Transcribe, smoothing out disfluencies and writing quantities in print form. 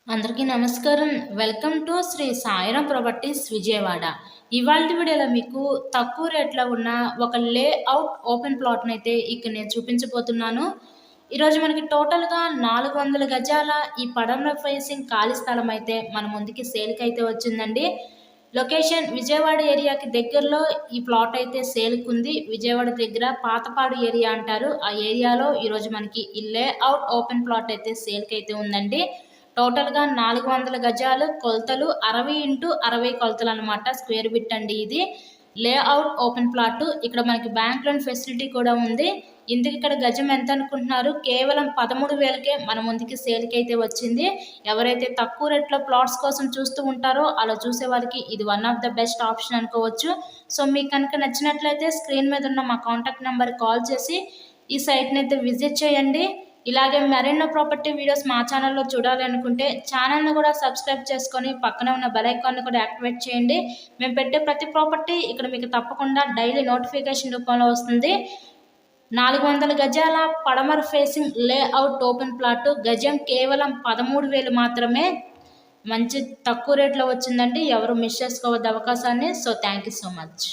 అందరికీ నమస్కారం. Welcome to Shri Sairam properties Vijayawada. ఇవాల్టి వీడియోలో మీకు తక్కువ రేట్‌లో ఉన్న ఒక లేఅవుట్ ఓపెన్ ప్లాట్‌నైతే ఇక్కడ నేను చూపించబోతున్నాను. ఈరోజు మనకి టోటల్‌గా 400 గజాల ఈ పడమర ఫేసింగ్ ఖాళీ స్థలం అయితే మన ముందుకి సేల్‌కైతే వచ్చిందండి. లొకేషన్ విజయవాడ ఏరియాకి దగ్గరలో ఈ ప్లాట్ అయితే సేల్‌కుంది. విజయవాడ దగ్గర పాతపాడు ఏరియా అంటారు. ఆ ఏరియాలో ఈరోజు మనకి ఈ లేఅవుట్ ఓపెన్ ప్లాట్ అయితే సేల్‌కైతే ఉందండి. టోటల్‌గా 400 గజాలు, కొలతలు 60x60 కొలతలనమాట. స్క్వేర్ బిట్ అండి ఇది. Layout open plot. ఇక్కడ మనకి బ్యాంక్ లోన్ ఫెసిలిటీ కూడా ఉంది. ఇందుకిక్కడ గజం ఎంత అనుకుంటున్నారు? కేవలం 13,000కే మన ముందుకి సేల్‌కైతే వచ్చింది. ఎవరైతే తక్కువ రేట్‌లో ప్లాట్స్ కోసం చూస్తూ ఉంటారో అలా చూసే వారికి ఇది one of the best option అనుకోవచ్చు. సో, మీకు కనుక నచ్చినట్లయితే స్క్రీన్ మీద ఉన్న మా కాంటాక్ట్ నెంబర్‌కి కాల్ చేసి ఈ సైట్‌నైతే విజిట్ చేయండి. ఇలాగే మరెన్నో ప్రాపర్టీ వీడియోస్ మా ఛానల్లో చూడాలి అనుకుంటే ఛానల్ని కూడా సబ్స్క్రైబ్ చేసుకొని పక్కన ఉన్న బెల్ ఐకాన్ని కూడా యాక్టివేట్ చేయండి. మేము పెట్టే ప్రతి ప్రాపర్టీ ఇక్కడ మీకు తప్పకుండా డైలీ నోటిఫికేషన్ రూపంలో వస్తుంది. 400 గజాల పడమర ఫేసింగ్ లేఅవుట్ ఓపెన్ ప్లాట్. గజం కేవలం 13,000 మాత్రమే. మంచి తక్కువ రేట్లో వచ్చిందండి. ఎవరు మిస్ చేసుకోవద్దు అవకాశాన్ని. So thank you so much.